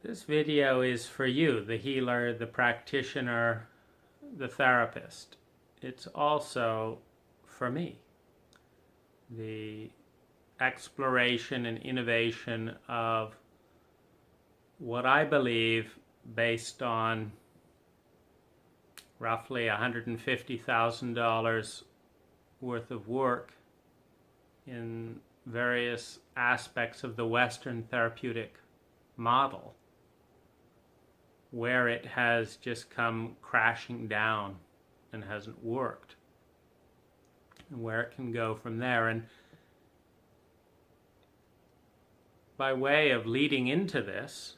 This video is for you, the healer, the practitioner, the therapist. It's also for me, the exploration and innovation of what I believe, based on roughly $150,000 worth of work in various aspects of the Western therapeutic model, where it has just come crashing down and hasn't worked, and where it can go from there. And by way of leading into this,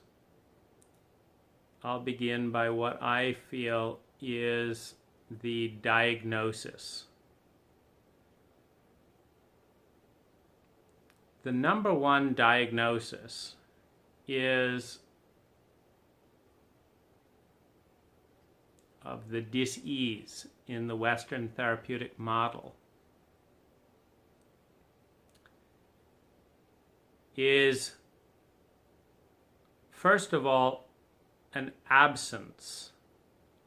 I'll begin by what I feel is the diagnosis. The number one diagnosis is of the dis-ease in the Western therapeutic model is, first of all, an absence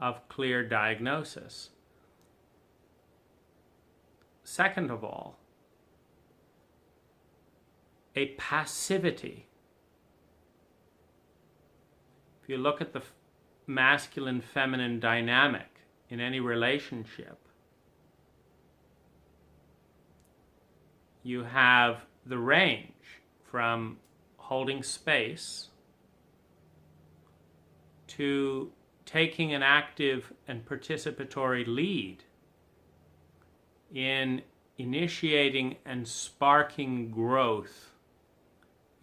of clear diagnosis. Second of all, a passivity. If you look at the masculine-feminine dynamic in any relationship, you have the range from holding space to taking an active and participatory lead in initiating and sparking growth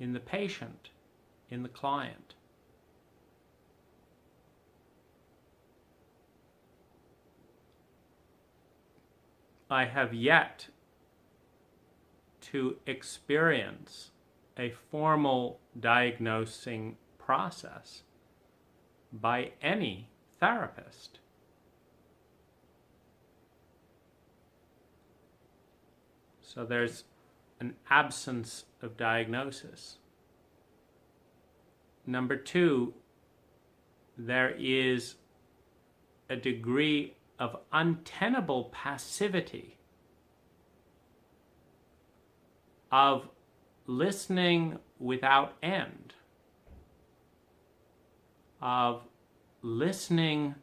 in the patient, in the client. I have yet to experience a formal diagnosing process by any therapist. So there's an absence of diagnosis. Number two, there is a degree of untenable passivity, of listening without end, of listening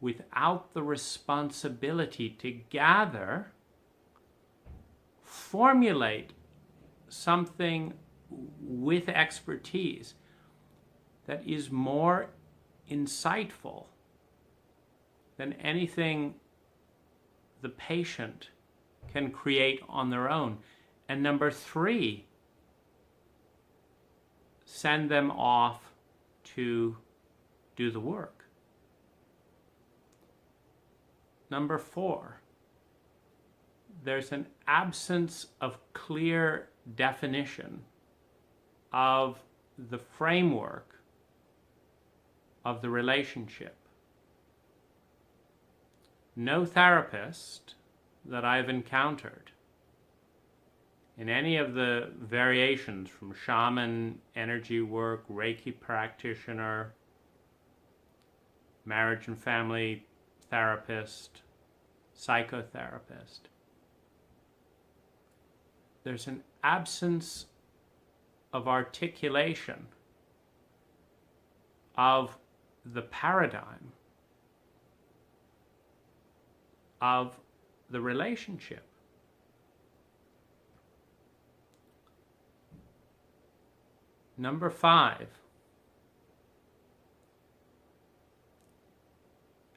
without the responsibility to gather, formulate something with expertise that is more insightful than anything the patient can create on their own. And number three, send them off to do the work. Number four, there's an absence of clear definition of the framework of the relationship. No therapist that I've encountered in any of the variations, from shaman, energy work, Reiki practitioner, marriage and family therapist, psychotherapist, there's an absence of articulation of the paradigm of the relationship. Number five,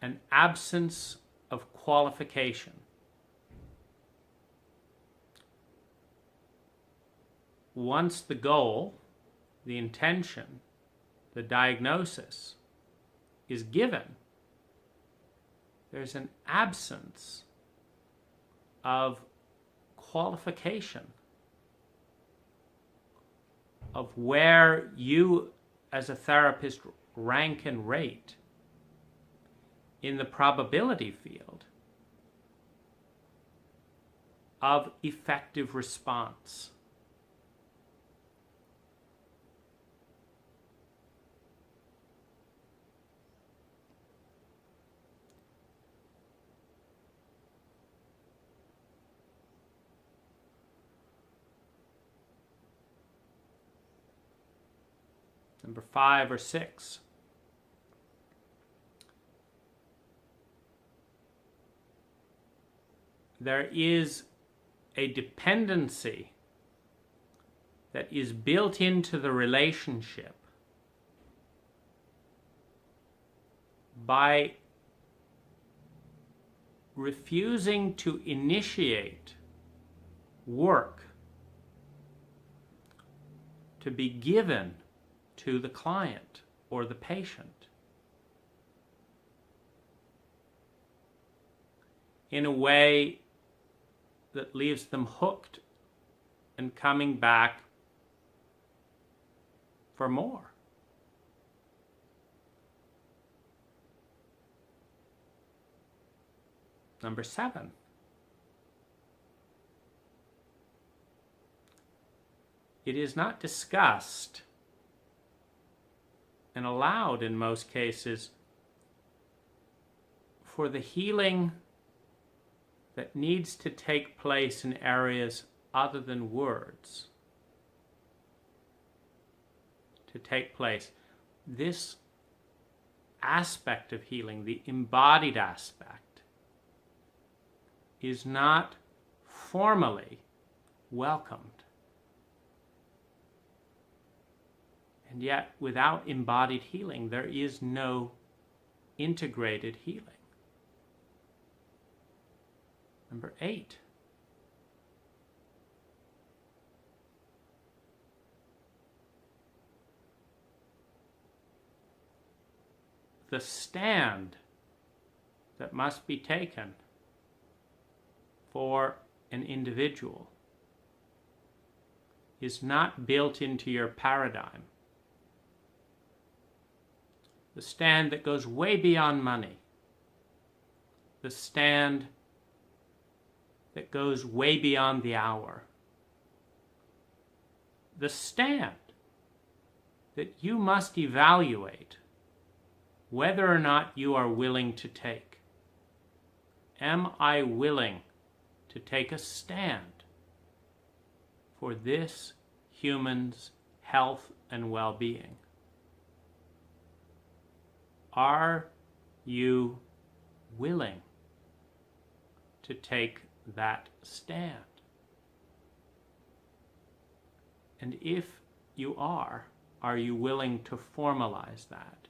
an absence of qualification. Once the goal, the intention, the diagnosis is given, there's an absence of qualification, of where you as a therapist rank and rate in the probability field of effective response. Number 5 or 6. There is a dependency that is built into the relationship by refusing to initiate work to be given to the client or the patient in a way that leaves them hooked and coming back for more. Number 7. It is not discussed and allowed in most cases for the healing that needs to take place in areas other than words to take place. This aspect of healing, the embodied aspect, is not formally welcomed. And yet, without embodied healing, there is no integrated healing. Number 8. The stand that must be taken for an individual is not built into your paradigm. The stand that goes way beyond money. The stand that goes way beyond the hour. The stand that you must evaluate whether or not you are willing to take. Am I willing to take a stand for this human's health and well-being? Are you willing to take that stand? And if you are you willing to formalize that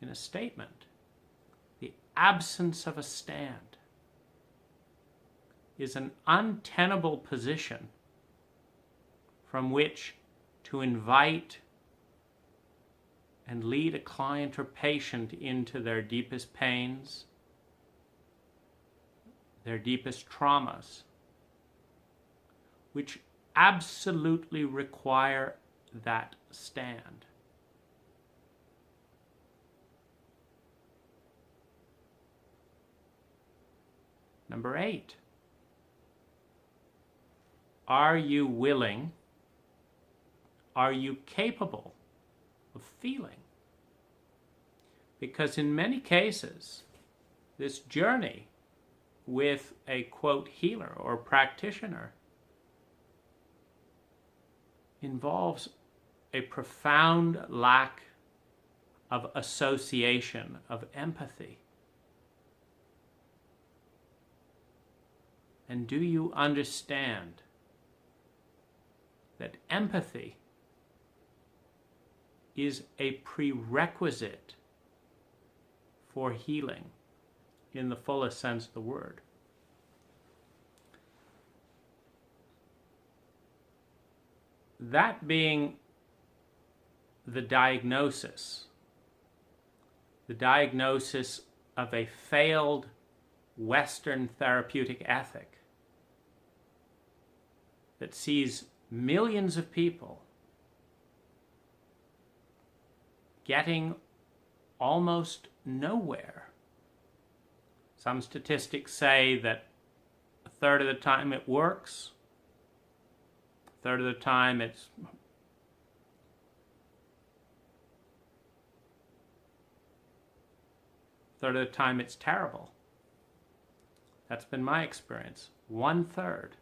in a statement? The absence of a stand is an untenable position from which to invite and lead a client or patient into their deepest pains, their deepest traumas, which absolutely require that stand. Number 8. Are you willing, are you capable of feeling? Because in many cases, this journey with a, quote, healer or practitioner involves a profound lack of association, of empathy. And do you understand that empathy is a prerequisite for healing in the fullest sense of the word? That being the diagnosis of a failed Western therapeutic ethic that sees millions of people getting almost nowhere. Some statistics say that a third of the time it works, a third of the time it's terrible. That's been my experience. 1/3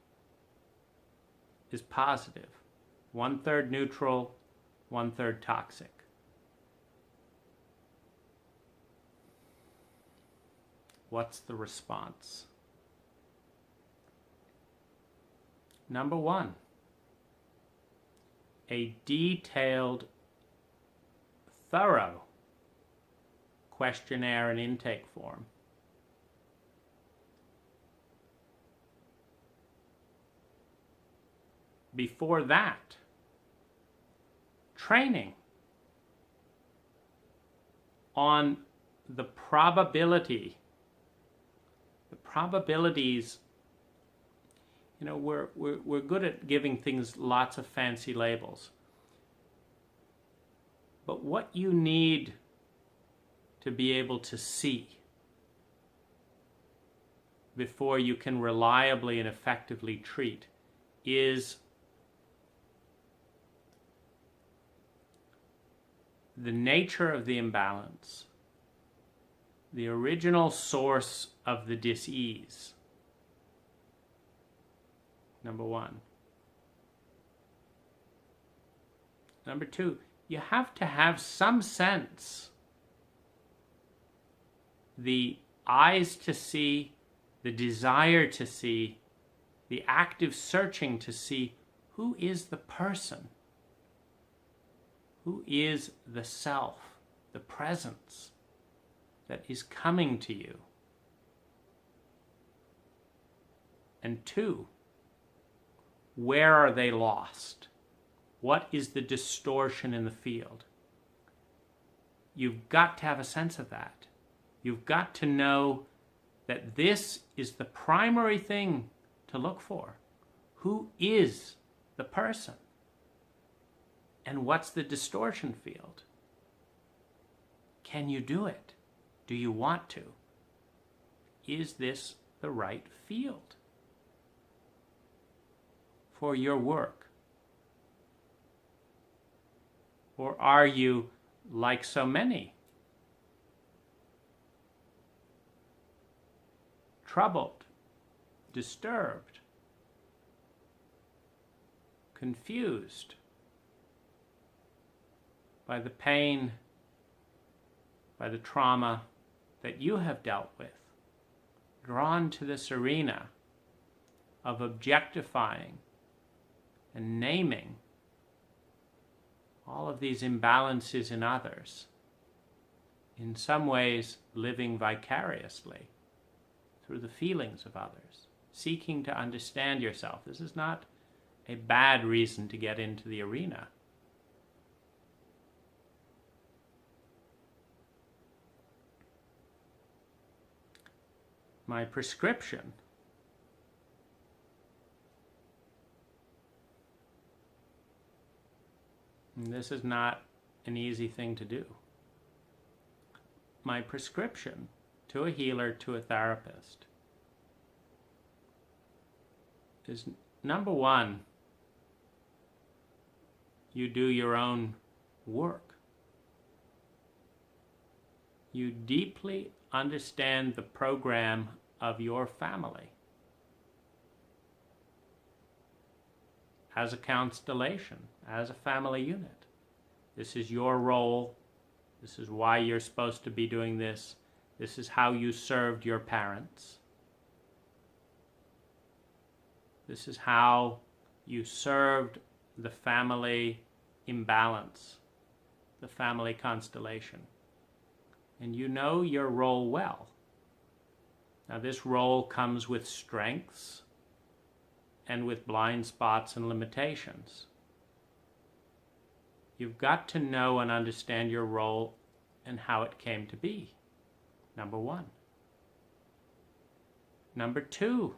is positive, 1/3 neutral, 1/3 toxic. What's the response? Number one, a detailed, thorough questionnaire and intake form. Before that, training on the probabilities. You know, we're good at giving things lots of fancy labels. But what you need to be able to see before you can reliably and effectively treat is the nature of the imbalance, the original source of the dis-ease. Number one. Number two, you have to have some sense, the eyes to see, the desire to see, the active searching to see who is the person, who is the self, the presence that is coming to you. And two, where are they lost? What is the distortion in the field? You've got to have a sense of that. You've got to know that this is the primary thing to look for. Who is the person? And what's the distortion field? Can you do it? Do you want to? Is this the right field for your work? Or are you, like so many, troubled, disturbed, confused by the pain, by the trauma that you have dealt with, drawn to this arena of objectifying and naming all of these imbalances in others, in some ways living vicariously through the feelings of others, seeking to understand yourself. This is not a bad reason to get into the arena. My prescription and this is not an easy thing to do. My prescription to a healer, to a therapist, is number one, you do your own work. You deeply understand the program of your family as a constellation, as a family unit. This is your role. This is why you're supposed to be doing this. This is how you served your parents. This is how you served the family imbalance, the family constellation. And you know your role well. Now, this role comes with strengths and with blind spots and limitations. You've got to know and understand your role and how it came to be. Number one. Number two,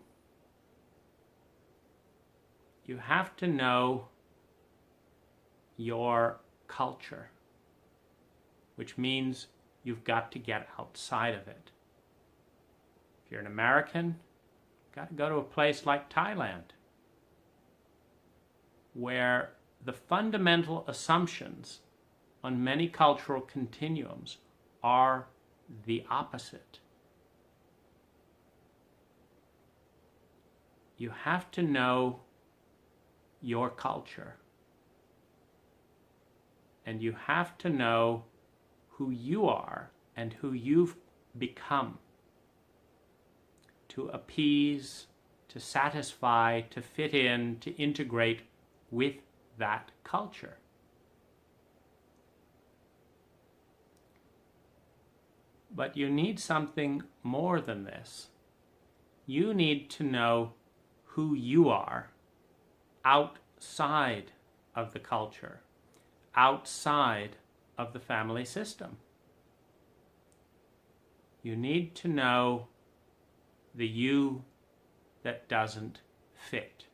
you have to know your culture, which means you've got to get outside of it. If you're an American, you've got to go to a place like Thailand, where the fundamental assumptions on many cultural continuums are the opposite. You have to know your culture. And you have to know who you are and who you've become to appease, to satisfy, to fit in, to integrate with that culture. But you need something more than this. You need to know who you are outside of the culture, outside of the family system. You need to know the you that doesn't fit.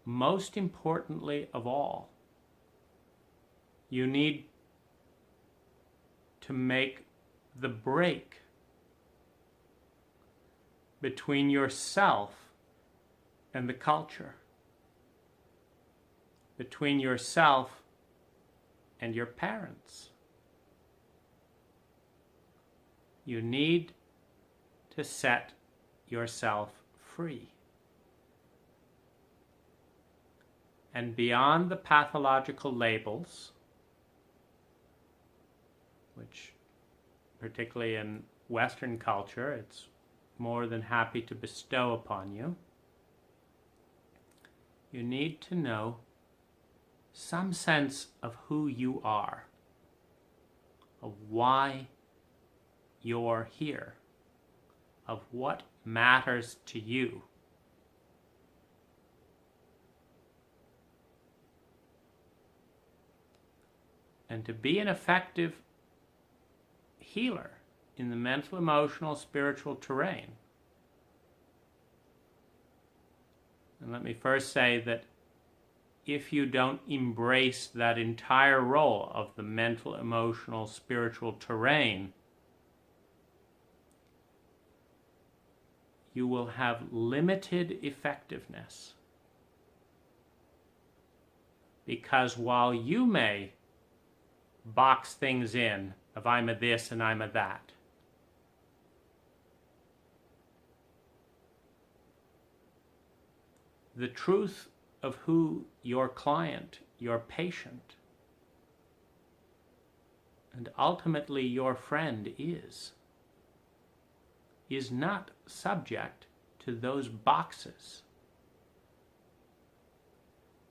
Most importantly of all, you need to make the break between yourself and the culture, between yourself and your parents. You need to set yourself free. And beyond the pathological labels, which particularly in Western culture, it's more than happy to bestow upon you, you need to know some sense of who you are, of why you're here, of what matters to you. And to be an effective healer in the mental, emotional, spiritual terrain. And let me first say that if you don't embrace that entire role of the mental, emotional, spiritual terrain, you will have limited effectiveness. Because while you may box things in of I'm a this and I'm a that, the truth of who your client, your patient, and ultimately your friend is not subject to those boxes.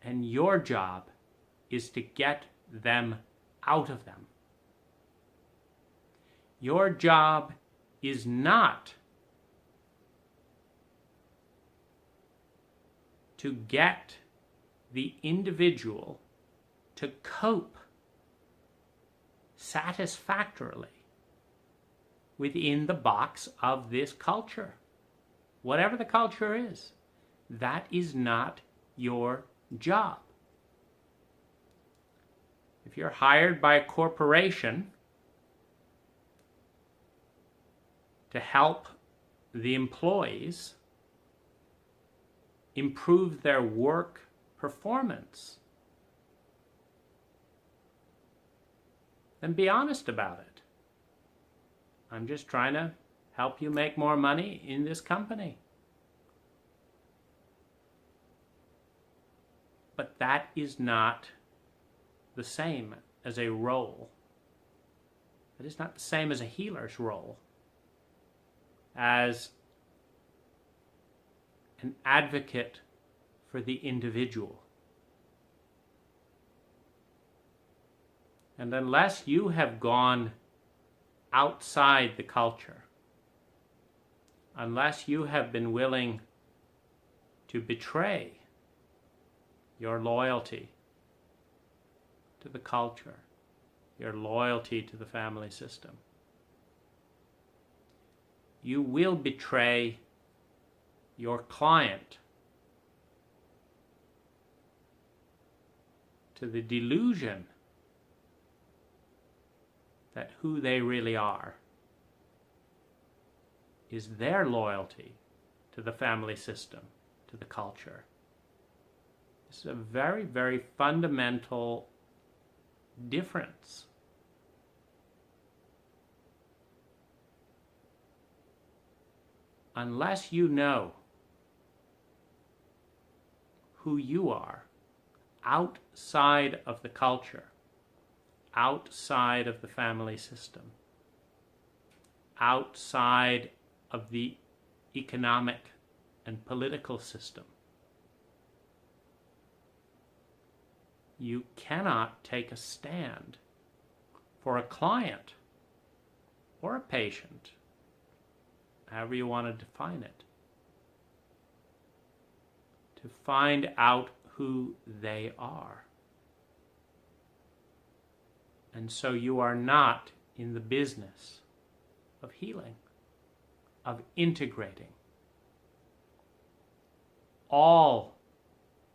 And your job is to get them out of them. Your job is not to get the individual to cope satisfactorily within the box of this culture. Whatever the culture is, that is not your job. If you're hired by a corporation to help the employees improve their work performance, then be honest about it. I'm just trying to help you make more money in this company. But that is not the same as a role. That is not the same as a healer's role, as an advocate for the individual. And unless you have gone outside the culture, unless you have been willing to betray your loyalty to the culture, your loyalty to the family system, you will betray your client to the delusion that who they really are is their loyalty to the family system, to the culture. This is a very, very fundamental difference. Unless you know who you are, outside of the culture, outside of the family system, outside of the economic and political system. You cannot take a stand for a client or a patient, however you want to define it, to find out who they are. And so you are not in the business of healing, of integrating all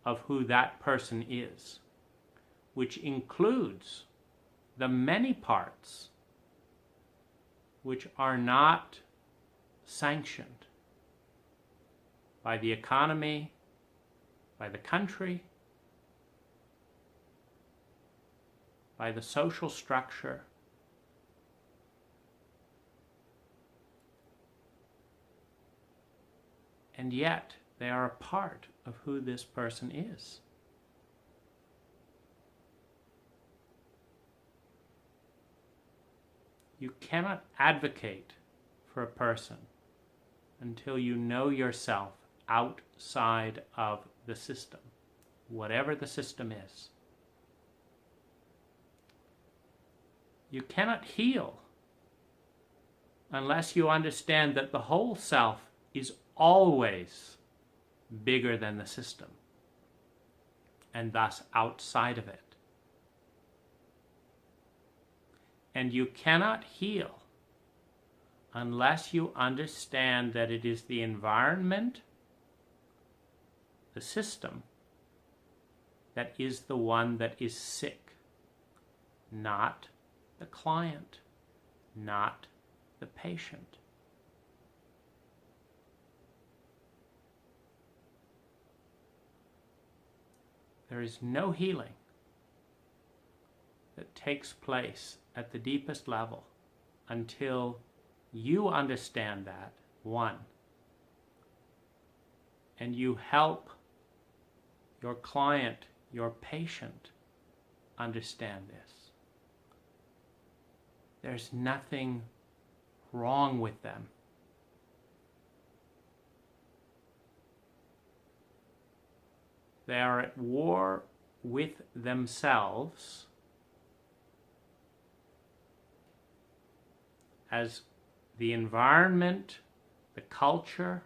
of who that person is, which includes the many parts which are not sanctioned by the economy, by the country, by the social structure, and yet they are a part of who this person is. You cannot advocate for a person until you know yourself outside of the system, whatever the system is. You cannot heal unless you understand that the whole self is always bigger than the system, and thus outside of it. And you cannot heal unless you understand that it is the environment, the system, that is the one that is sick, not the client, not the patient. There is no healing that takes place at the deepest level until you understand that, one, and you help your client, your patient, understand this. There's nothing wrong with them. They are at war with themselves as the environment, the culture,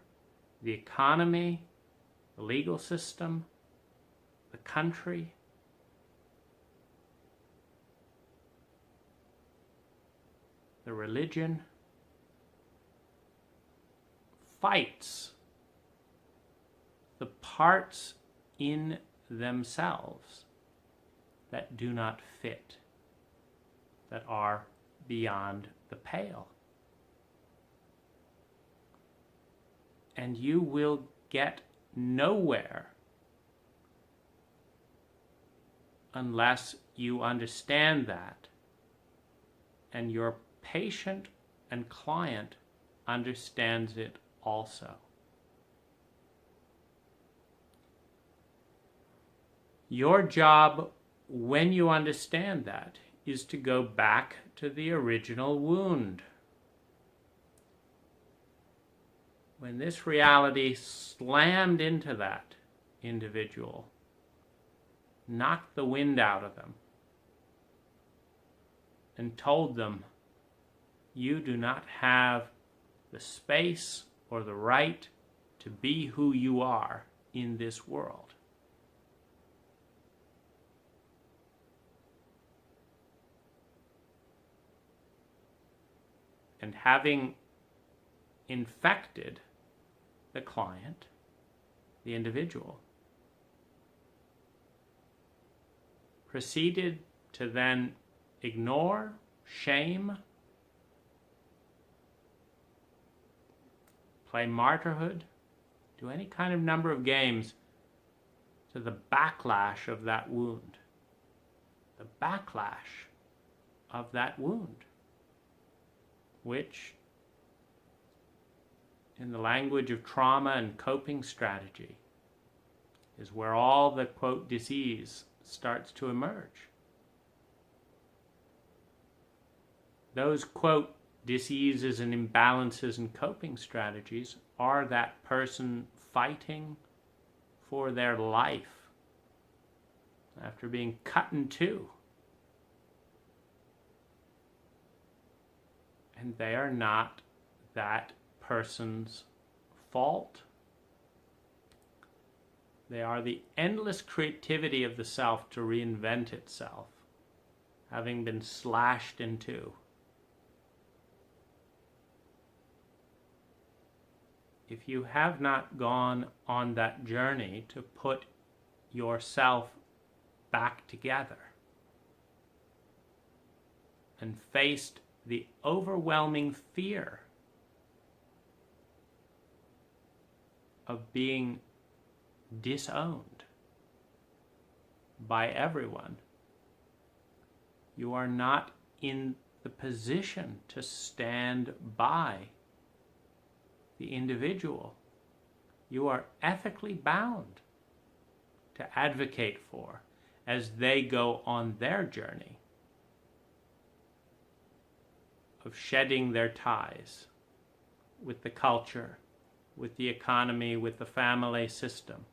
the economy, the legal system, the country, the religion, fights the parts in themselves that do not fit, that are beyond the pale. And you will get nowhere unless you understand that, and your patient and client understands it also. Your job, when you understand that, is to go back to the original wound. When this reality slammed into that individual, knocked the wind out of them, and told them, you do not have the space or the right to be who you are in this world. And having infected the client, the individual, proceeded to then ignore, shame, play martyrhood, do any kind of number of games to the backlash of that wound. The backlash of that wound, which, in the language of trauma and coping strategy, is where all the, quote, disease starts to emerge. Those, quote, diseases and imbalances and coping strategies are that person fighting for their life after being cut in two. And they are not that person's fault. They are the endless creativity of the self to reinvent itself, having been slashed in two. If you have not gone on that journey to put yourself back together and faced the overwhelming fear of being disowned by everyone, you are not in the position to stand by the individual you are ethically bound to advocate for as they go on their journey of shedding their ties with the culture, with the economy, with the family system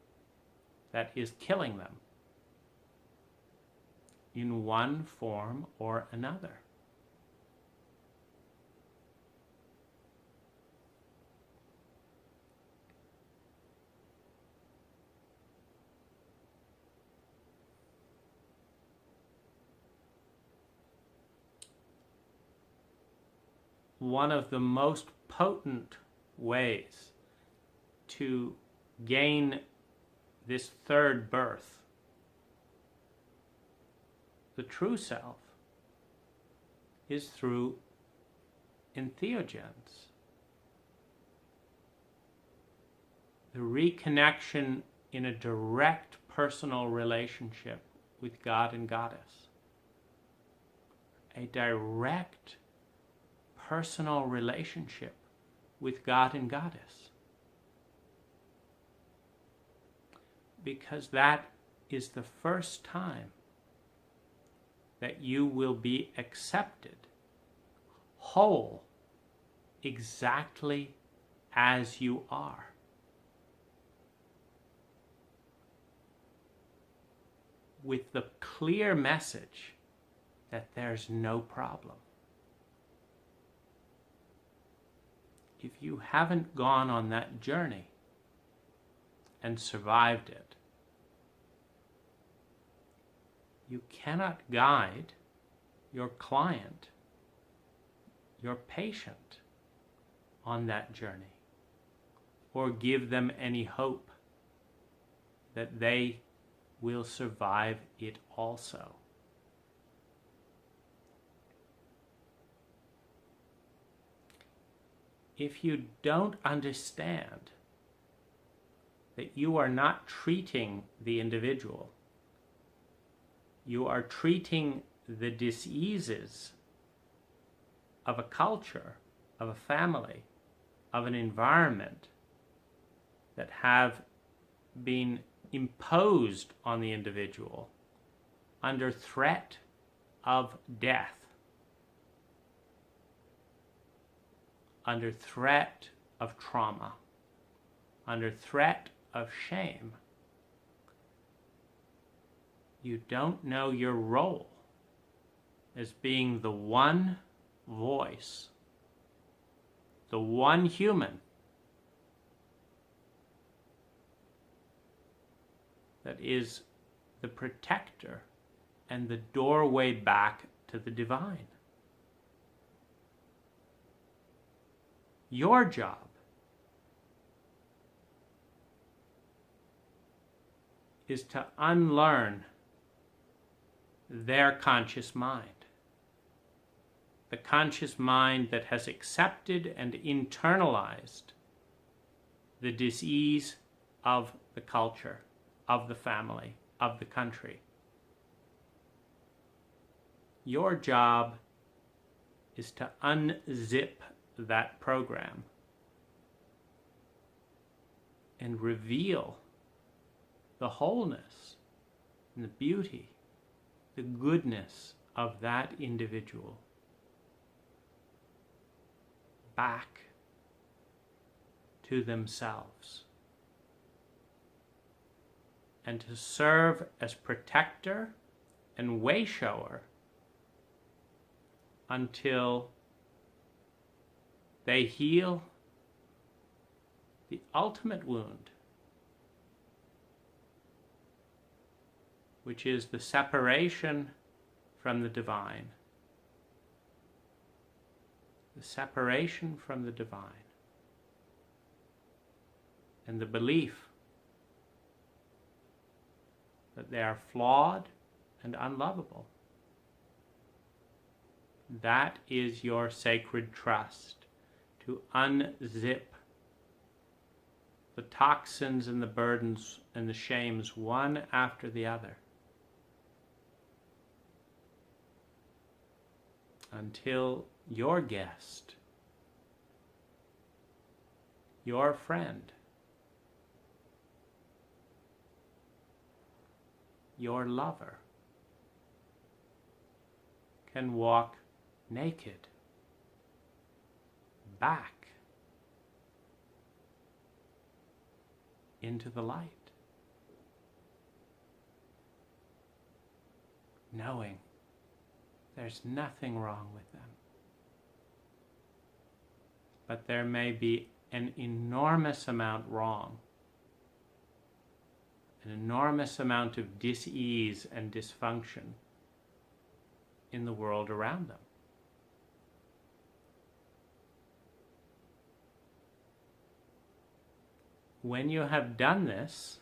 that is killing them in one form or another. One of the most potent ways to gain this third birth, the true self, is through entheogens. The reconnection in a direct personal relationship with God and Goddess. A direct personal relationship with God and Goddess. Because that is the first time that you will be accepted whole, exactly as you are. With the clear message that there's no problem. If you haven't gone on that journey and survived it, you cannot guide your client, your patient, on that journey, or give them any hope that they will survive it also. If you don't understand that you are not treating the individual, you are treating the diseases of a culture, of a family, of an environment that have been imposed on the individual under threat of death, under threat of trauma, under threat of shame. You don't know your role as being the one voice, the one human that is the protector and the doorway back to the divine. Your job is to unlearn their conscious mind. The conscious mind that has accepted and internalized the disease of the culture, of the family, of the country. Your job is to unzip that program and reveal the wholeness and the beauty, the goodness of that individual back to themselves, and to serve as protector and way shower until they heal the ultimate wound, which is the separation from the divine. The separation from the divine. And the belief that they are flawed and unlovable. That is your sacred trust, to unzip the toxins and the burdens and the shames one after the other, until your guest, your friend, your lover can walk naked back into the light, knowing there's nothing wrong with them. But there may be an enormous amount wrong, an enormous amount of dis-ease and dysfunction in the world around them. When you have done this,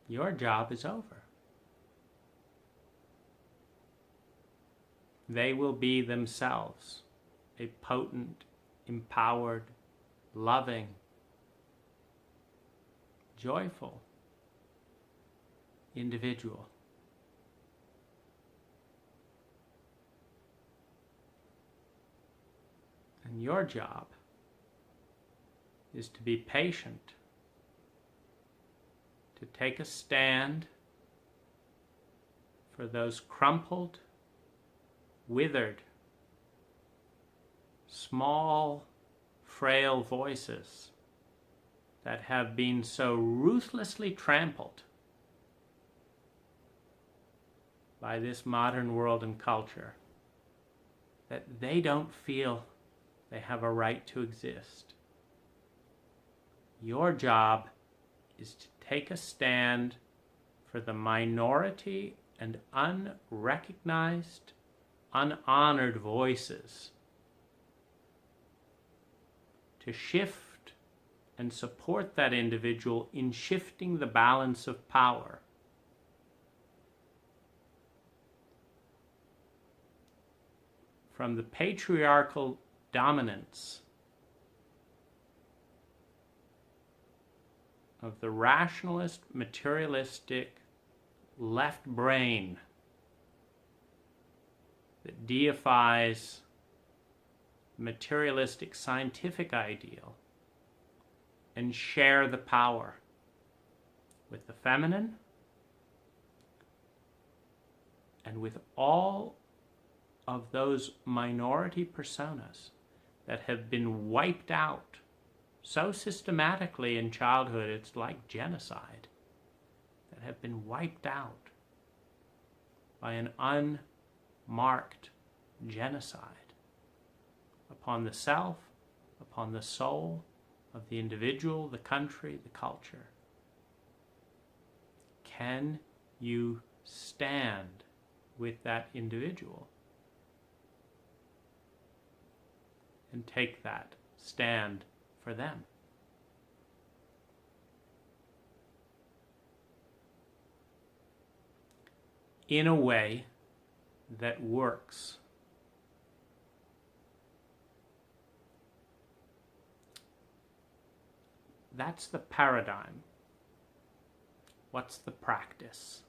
your job is over. They will be themselves a potent, empowered, loving, joyful individual. And your job is to be patient, to take a stand for those crumpled, withered, small, frail voices that have been so ruthlessly trampled by this modern world and culture that they don't feel they have a right to exist. Your job is to take a stand for the minority and unrecognized, unhonored voices, to shift and support that individual in shifting the balance of power. From the patriarchal dominance of the rationalist, materialistic left brain that deifies materialistic scientific ideal, and share the power with the feminine and with all of those minority personas that have been wiped out so systematically in childhood, it's like genocide, that have been wiped out by an unmarked genocide upon the self, upon the soul of the individual, the country, the culture. Can you stand with that individual and take that stand for them? In a way that works. That's the paradigm. What's the practice?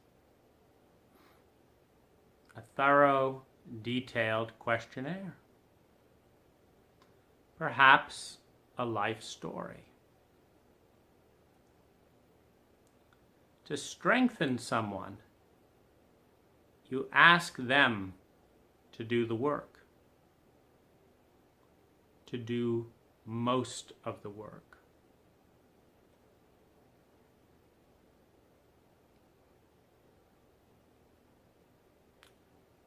A thorough, detailed questionnaire. Perhaps a life story. To strengthen someone, you ask them to do the work, to do most of the work.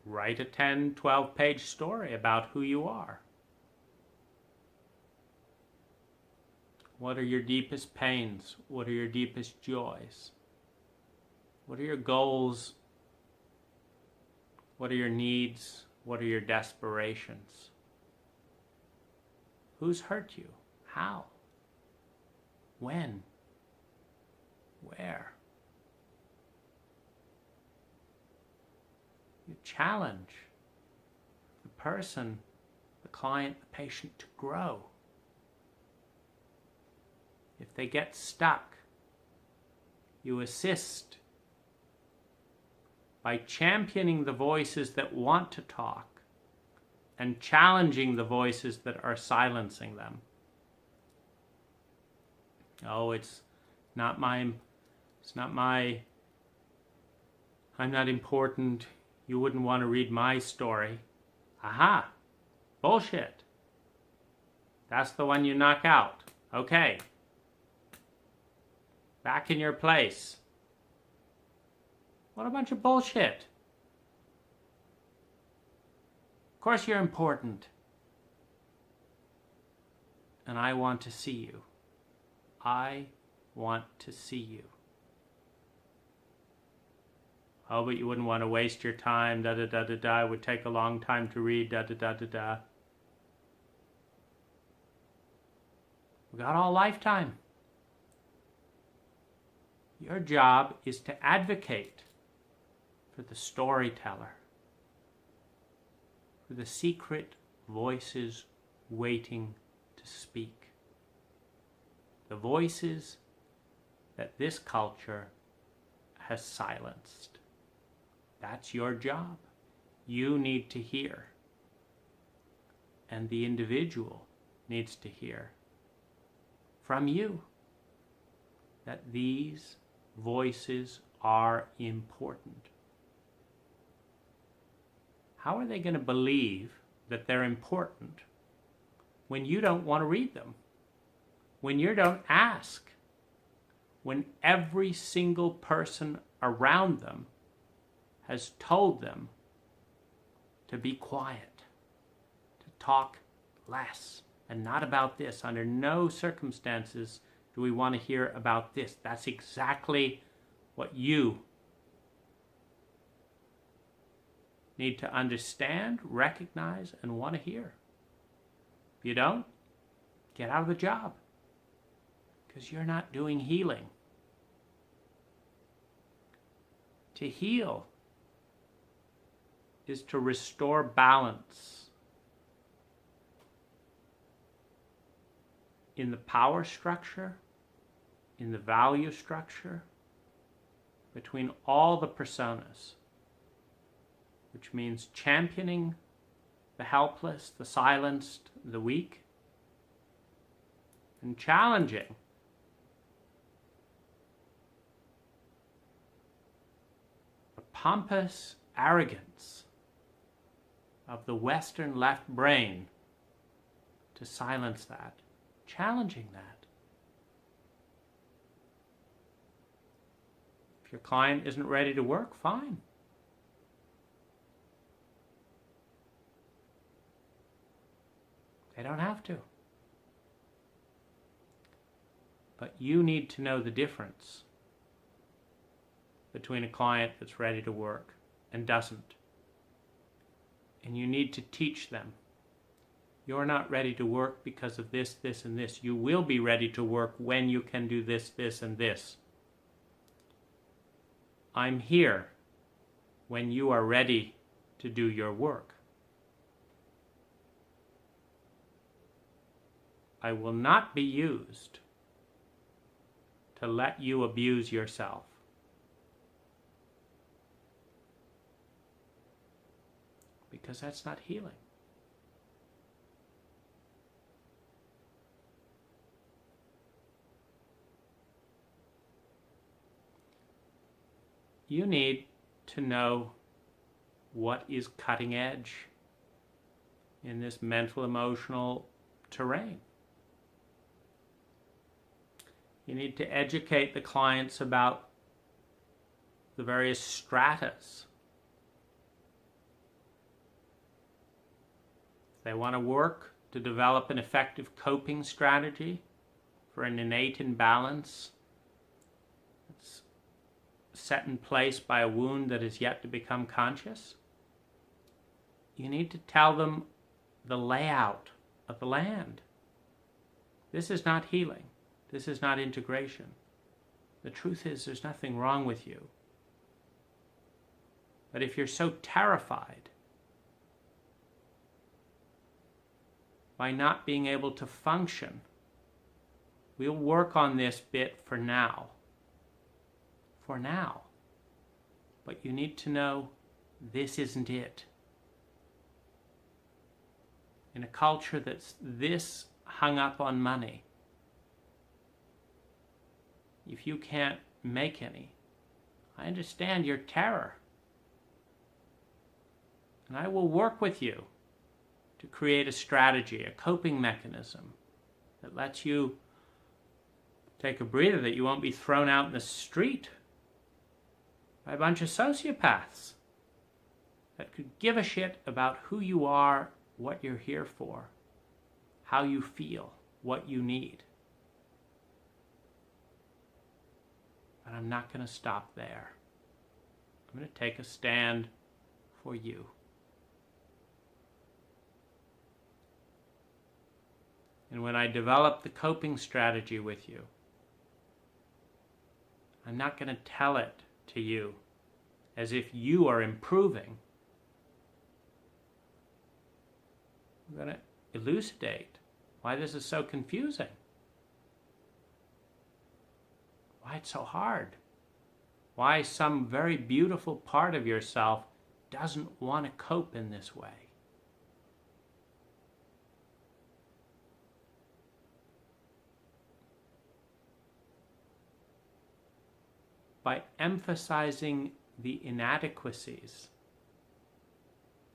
Write a 10, 12-page story about who you are. What are your deepest pains? What are your deepest joys? What are your goals? What are your needs? What are your desperations? Who's hurt you? How? When? Where? You challenge the person, the client, the patient to grow. If they get stuck, you assist by championing the voices that want to talk and challenging the voices that are silencing them. Oh, I'm not important. You wouldn't want to read my story. Aha! Bullshit. That's the one you knock out. Okay. Back in your place. What a bunch of bullshit. Of course you're important. And I want to see you. I want to see you. Oh, but you wouldn't want to waste your time, da-da-da-da-da. It would take a long time to read, da-da-da-da-da. We got all lifetime. Your job is to advocate for the storyteller, for the secret voices waiting to speak. The voices that this culture has silenced. That's your job. You need to hear. And the individual needs to hear from you that these voices are important. How are they going to believe that they're important when you don't want to read them? When you don't ask? When every single person around them has told them to be quiet, to talk less, and not about this. Under no circumstances do we want to hear about this. That's exactly what you need to understand, recognize, and want to hear. If you don't, get out of the job, because you're not doing healing. To heal is to restore balance in the power structure, in the value structure, between all the personas, which means championing the helpless, the silenced, the weak, and challenging the pompous arrogance of the Western left brain to silence that, challenging that. If your client isn't ready to work, fine. They don't have to. But you need to know the difference between a client that's ready to work and doesn't. And you need to teach them. You're not ready to work because of this, this, and this. You will be ready to work when you can do this, this, and this. I'm here when you are ready to do your work. I will not be used to let you abuse yourself. Because that's not healing. you need to know what is cutting edge in this mental emotional terrain. You need to educate the clients about the various stratas. If they want to work to develop an effective coping strategy for an innate imbalance that's set in place by a wound that is yet to become conscious, you need to tell them the layout of the land. This is not healing. This is not integration. The truth is, there's nothing wrong with you. But if you're so terrified by not being able to function, we'll work on this bit for now. For now. But you need to know this isn't it. In a culture that's this hung up on money, if you can't make any, I understand your terror. And I will work with you to create a strategy, a coping mechanism that lets you take a breather, that you won't be thrown out in the street by a bunch of sociopaths that could give a shit about who you are, what you're here for, how you feel, what you need. But I'm not going to stop there. I'm going to take a stand for you. And when I develop the coping strategy with you, I'm not going to tell it to you as if you are improving. I'm going to elucidate why this is so confusing. Why it's so hard. Why some very beautiful part of yourself doesn't want to cope in this way. By emphasizing the inadequacies,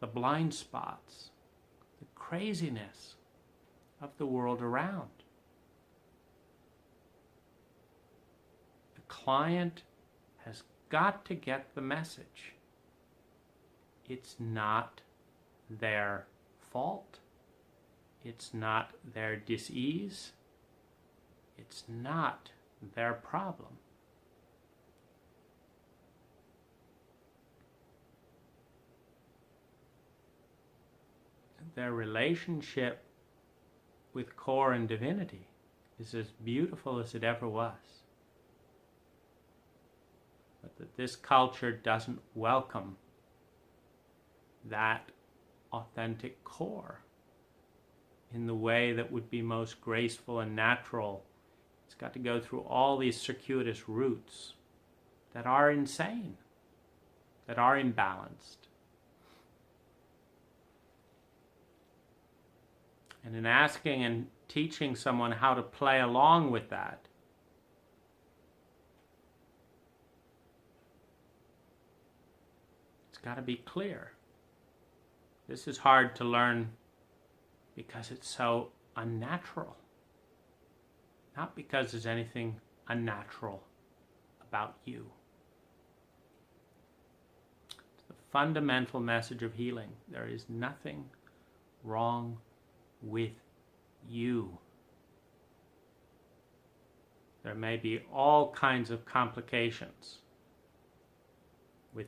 the blind spots, the craziness of the world around. The client has got to get the message. It's not their fault. It's not their dis-ease. It's not their problem. Their relationship with core and divinity is as beautiful as it ever was. But that this culture doesn't welcome that authentic core in the way that would be most graceful and natural. It's got to go through all these circuitous routes that are insane, that are imbalanced. And in asking and teaching someone how to play along with that, it's got to be clear. This is hard to learn because it's so unnatural. Not because there's anything unnatural about you. It's the fundamental message of healing. There is nothing wrong with you. There may be all kinds of complications with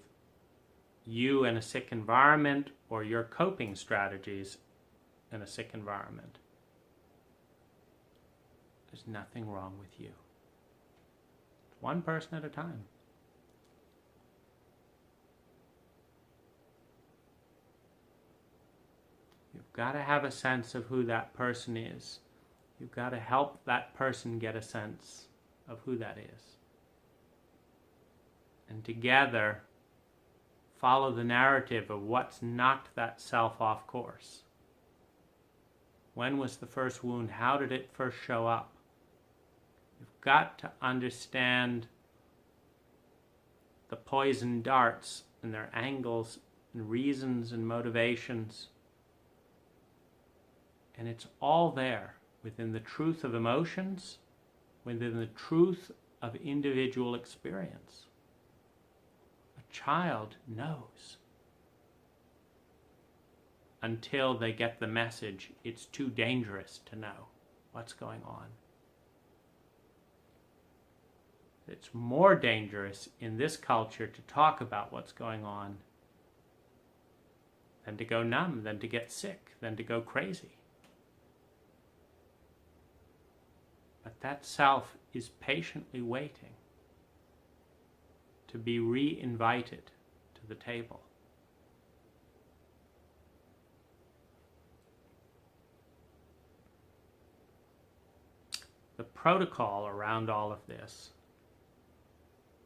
you in a sick environment or your coping strategies in a sick environment. There's nothing wrong with you. One person at a time. You've got to have a sense of who that person is. You've got to help that person get a sense of who that is. And together, follow the narrative of what's knocked that self off course. When was the first wound? How did it first show up? You've got to understand the poison darts and their angles and reasons and motivations. And it's all there within the truth of emotions, within the truth of individual experience. A child knows until they get the message it's too dangerous to know what's going on. It's more dangerous in this culture to talk about what's going on than to go numb, than to get sick, than to go crazy. But that self is patiently waiting to be re-invited to the table. The protocol around all of this,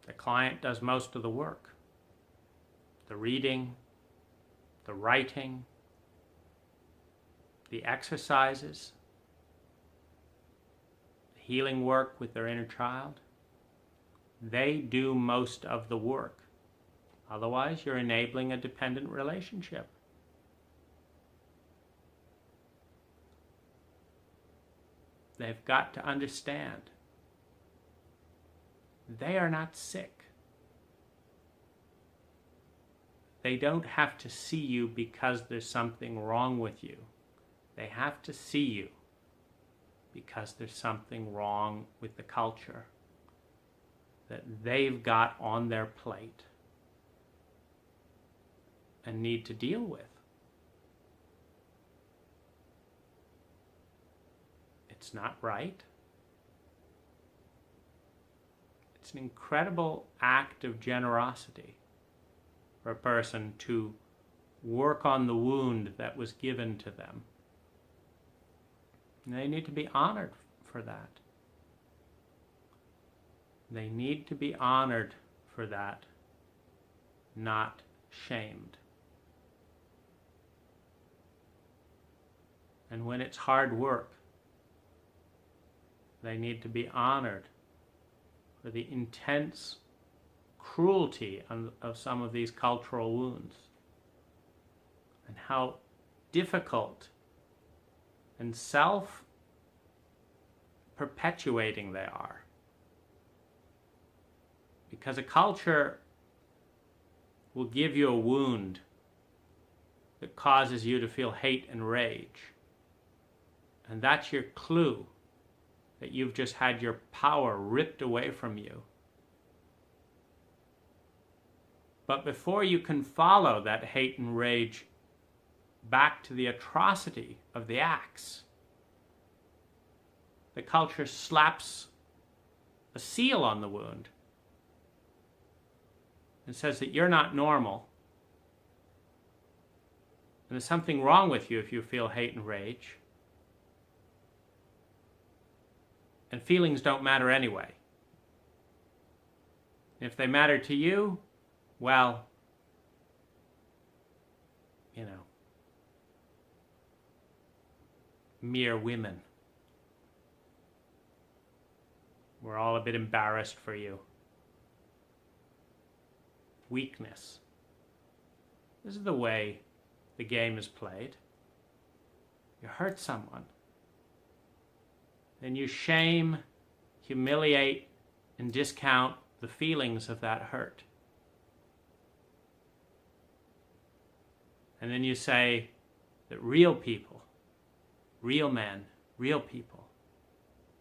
the client does most of the work. The reading, the writing, the exercises, the healing work with their inner child. They do most of the work. Otherwise, you're enabling a dependent relationship. They've got to understand they are not sick. They don't have to see you because there's something wrong with you. They have to see you because there's something wrong with the culture that they've got on their plate and need to deal with. It's not right. It's an incredible act of generosity for a person to work on the wound that was given to them. And they need to be honored for that. They need to be honored for that, not shamed. And when it's hard work, they need to be honored for the intense cruelty of some of these cultural wounds and how difficult and self-perpetuating they are. Because a culture will give you a wound that causes you to feel hate and rage. And that's your clue that you've just had your power ripped away from you. But before you can follow that hate and rage back to the atrocity of the acts, the culture slaps a seal on the wound and says that you're not normal. And there's something wrong with you if you feel hate and rage. And feelings don't matter anyway. If they matter to you, well, mere women. We're all a bit embarrassed for you. Weakness. This is the way the game is played. You hurt someone. Then you shame, humiliate, and discount the feelings of that hurt. And then you say that real people, real men, real people,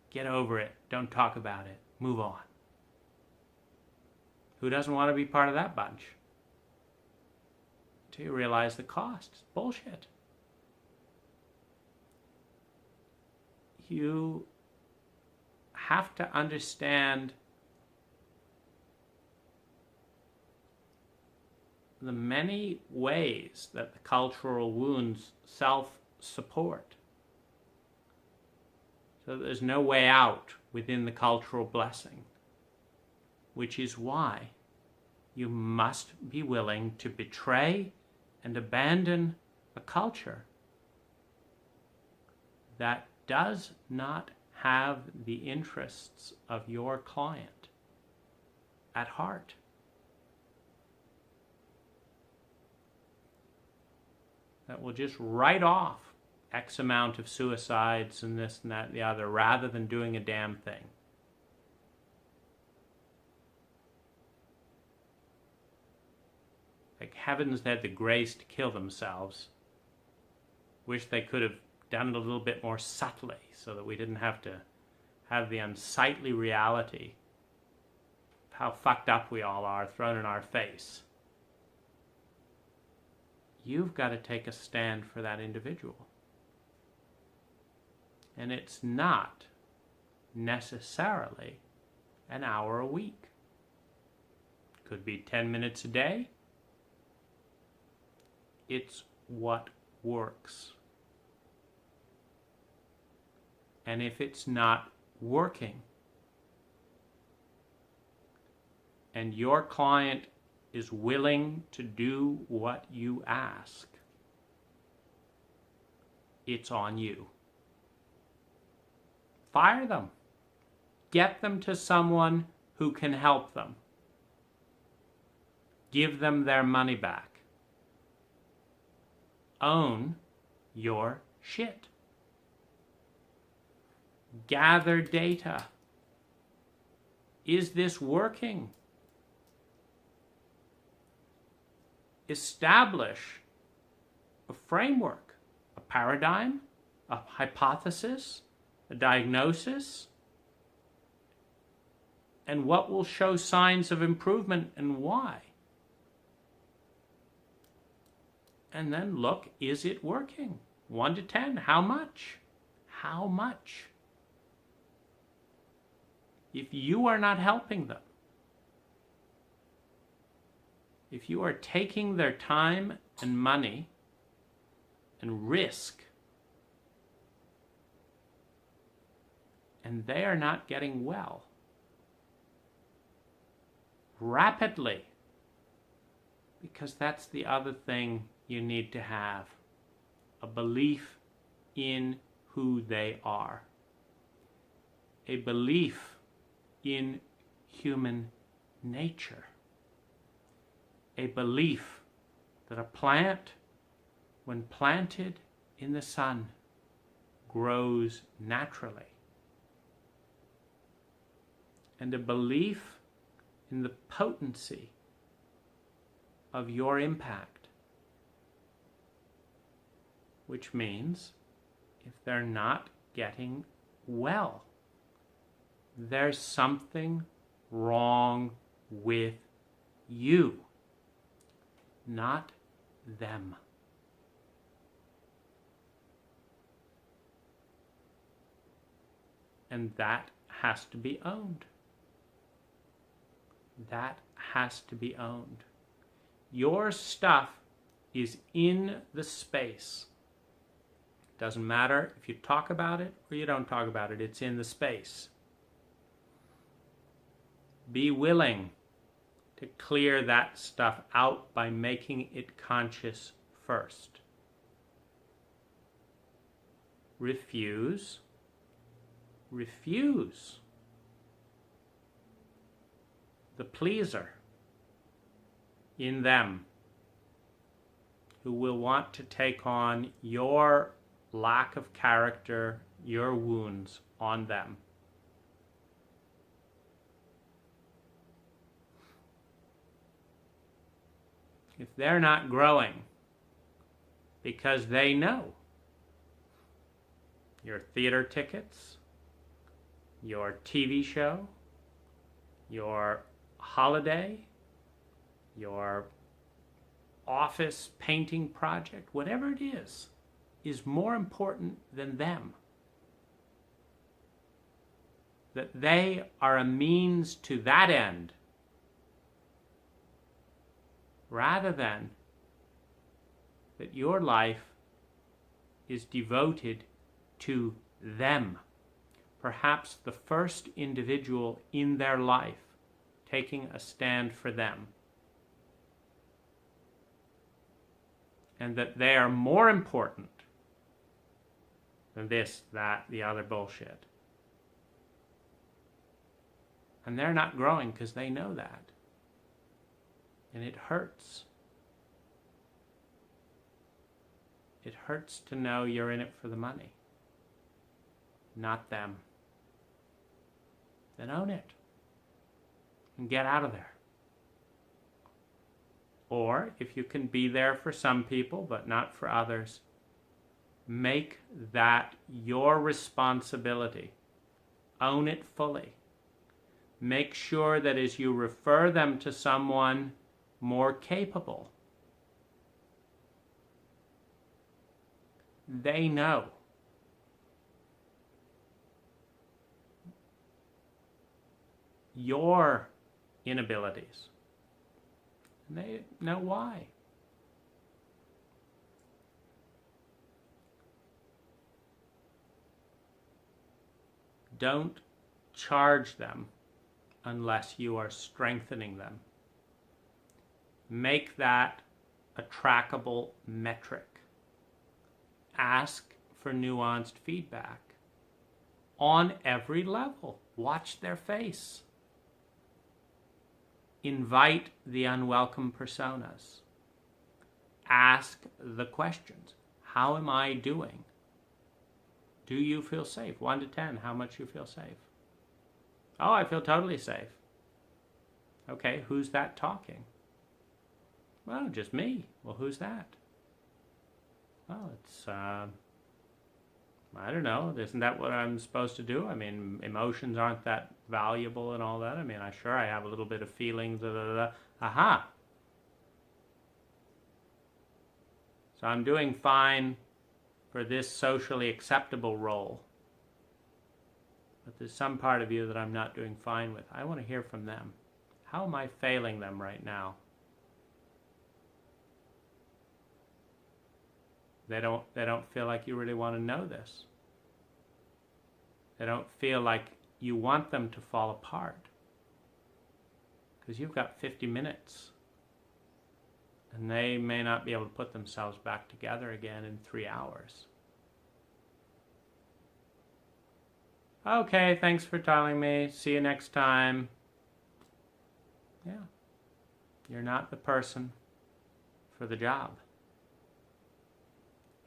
get over it, don't talk about it, move on. Who doesn't want to be part of that bunch? Until you realize the cost. It's bullshit. You have to understand the many ways that the cultural wounds self-support. So there's no way out within the cultural blessing, which is why you must be willing to betray and abandon a culture that does not have the interests of your client at heart. that will just write off X amount of suicides and this and that and the other rather than doing a damn thing. Like, heavens, they had the grace to kill themselves. Wish they could have done it a little bit more subtly so that we didn't have to have the unsightly reality of how fucked up we all are thrown in our face. You've got to take a stand for that individual. And it's not necessarily an hour a week. Could be 10 minutes a day. It's what works. And if it's not working, and your client is willing to do what you ask, it's on you. Fire them. Get them to someone who can help them. Give them their money back. Own your shit. Gather data. Is this working? Establish a framework, a paradigm, a hypothesis, a diagnosis, and what will show signs of improvement and why. And then look, is it working? 1 to 10, how much? How much? If you are not helping them, if you are taking their time and money and risk, and they are not getting well rapidly, because that's the other thing you need to have, a belief in who they are, a belief in human nature, a belief that a plant, when planted in the sun, grows naturally, and a belief in the potency of your impact, which means if they're not getting well, there's something wrong with you, not them. And that has to be owned. That has to be owned. Your stuff is in the space. Doesn't matter if you talk about it or you don't talk about it, it's in the space. Be willing to clear that stuff out by making it conscious first. Refuse the pleaser in them who will want to take on your lack of character, your wounds on them. If they're not growing because they know your theater tickets, your TV show, your holiday, your office painting project, whatever it is more important than them. That they are a means to that end, rather than that your life is devoted to them. Perhaps the first individual in their life taking a stand for them. And that they are more important than this, that, the other bullshit. And they're not growing because they know that. And it hurts. It hurts to know you're in it for the money, not them. Then own it and get out of there. Or if you can be there for some people but not for others, make that your responsibility. Own it fully. Make sure that as you refer them to someone more capable, they know your inabilities. And they know why. Don't charge them unless you are strengthening them. Make that a trackable metric. Ask for nuanced feedback on every level. Watch their face. Invite the unwelcome personas. Ask the questions. How am I doing? Do you feel safe? 1 to 10, how much you feel safe? Oh, I feel totally safe. Okay, who's that talking? Well, just me. Well, who's that? Well, it's, I don't know. Isn't that what I'm supposed to do? I mean, emotions aren't that valuable and all that. I mean, I have a little bit of feelings. Aha. So I'm doing fine for this socially acceptable role. But there's some part of you that I'm not doing fine with. I want to hear from them. How am I failing them right now? They don't feel like you really want to know this. They don't feel like you want them to fall apart. Because you've got 50 minutes. And they may not be able to put themselves back together again in 3 hours. Okay, thanks for telling me. See you next time. Yeah. You're not the person for the job.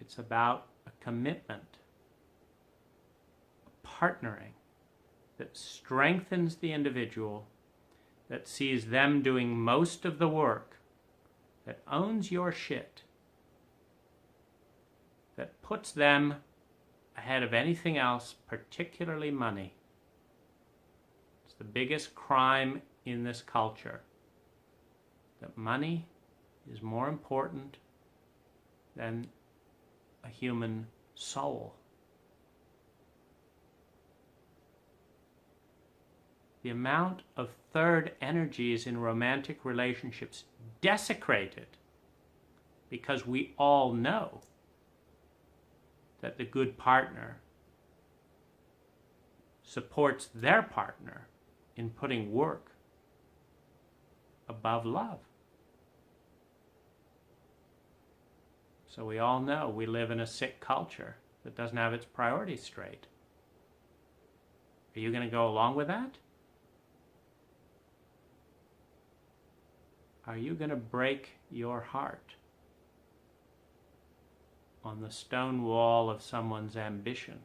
It's about a commitment, a partnering that strengthens the individual, that sees them doing most of the work, that owns your shit, that puts them ahead of anything else, particularly money. It's the biggest crime in this culture, that money is more important than a human soul. The amount of third energies in romantic relationships desecrated because we all know that the good partner supports their partner in putting work above love. So we all know we live in a sick culture that doesn't have its priorities straight. Are you going to go along with that? Are you going to break your heart on the stone wall of someone's ambition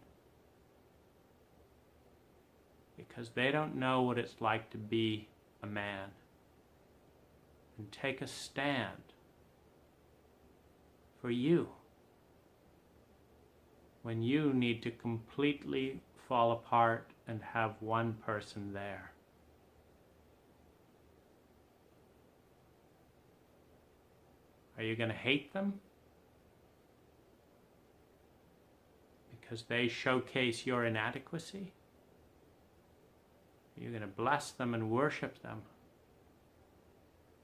because they don't know what it's like to be a man, and take a stand for you when you need to completely fall apart and have one person there? Are you going to hate them because they showcase your inadequacy? Are you going to bless them and worship them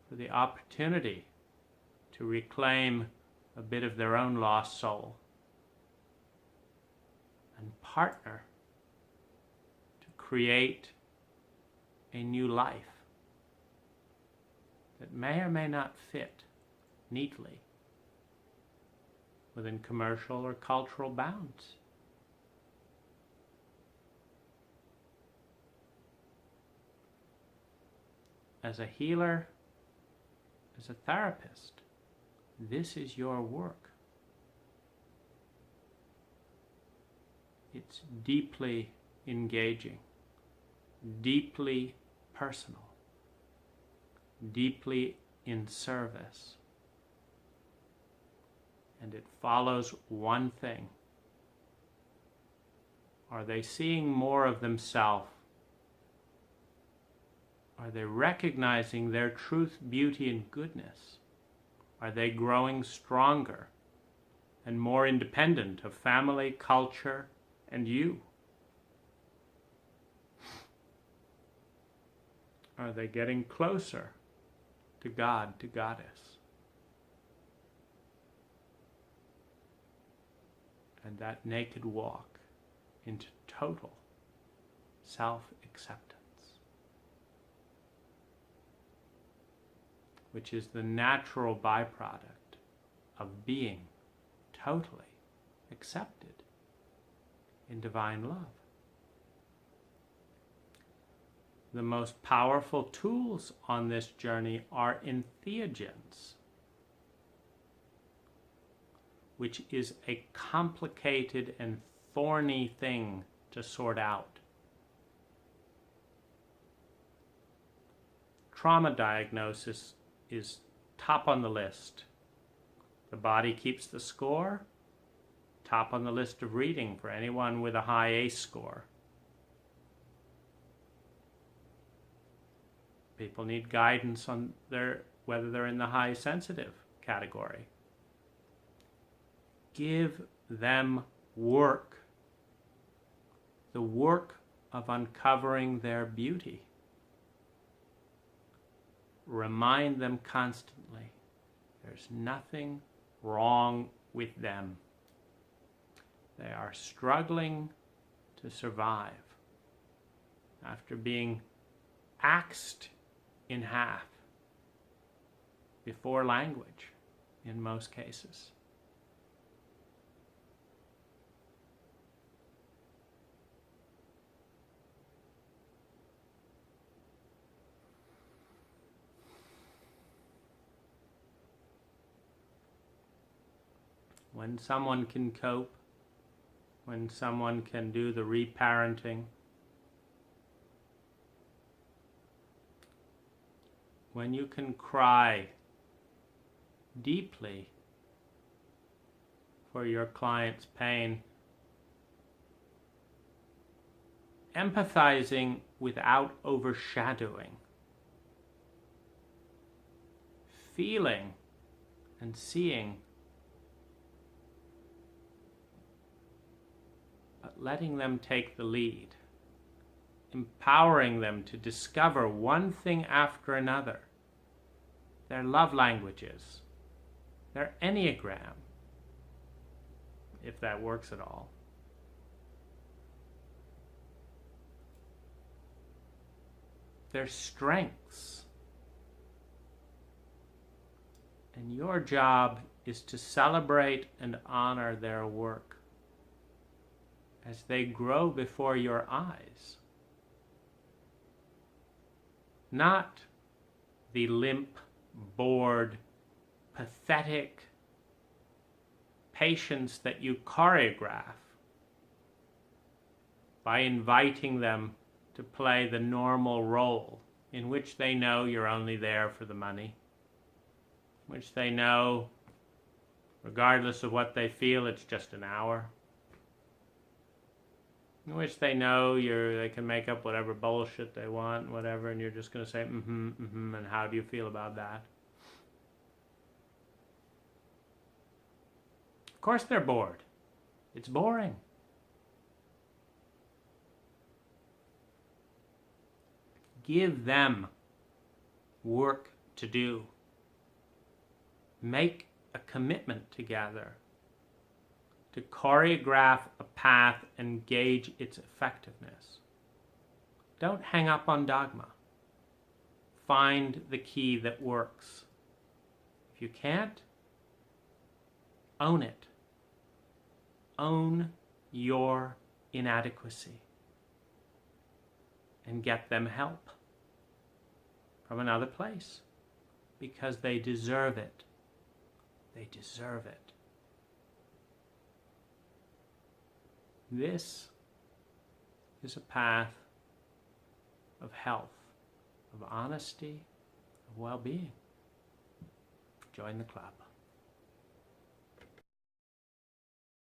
for the opportunity to reclaim a bit of their own lost soul and partner to create a new life that may or may not fit neatly within commercial or cultural bounds? As a healer, as a therapist, this is your work. It's deeply engaging, deeply personal, deeply in service. And it follows one thing. Are they seeing more of themselves? Are they recognizing their truth, beauty, and goodness? Are they growing stronger and more independent of family, culture, and you? Are they getting closer to God, to Goddess? And that naked walk into total self-acceptance, which is the natural byproduct of being totally accepted in divine love. The most powerful tools on this journey are entheogens, which is a complicated and thorny thing to sort out. Trauma diagnosis is top on the list. The body keeps the score, top on the list of reading for anyone with a high ACE score. People need guidance on whether they're in the high sensitive category. Give them work. The work of uncovering their beauty. Remind them constantly, there's nothing wrong with them. They are struggling to survive after being axed in half before language in most cases. When someone can cope, when someone can do the reparenting, when you can cry deeply for your client's pain, empathizing without overshadowing, feeling and seeing, but letting them take the lead, empowering them to discover one thing after another, their love languages, their Enneagram, if that works at all, their strengths. And your job is to celebrate and honor their work as they grow before your eyes. Not the limp, bored, pathetic patience that you choreograph by inviting them to play the normal role in which they know you're only there for the money, which they know, regardless of what they feel, it's just an hour, in which they know they can make up whatever bullshit they want, whatever, and you're just going to say, and how do you feel about that? Of course they're bored. It's boring. Give them work to do. Make a commitment together to choreograph a path and gauge its effectiveness. Don't hang up on dogma. Find the key that works. If you can't, own it. Own your inadequacy and get them help from another place, because they deserve it. They deserve it. This is a path of health, of honesty, of well-being. Join the club.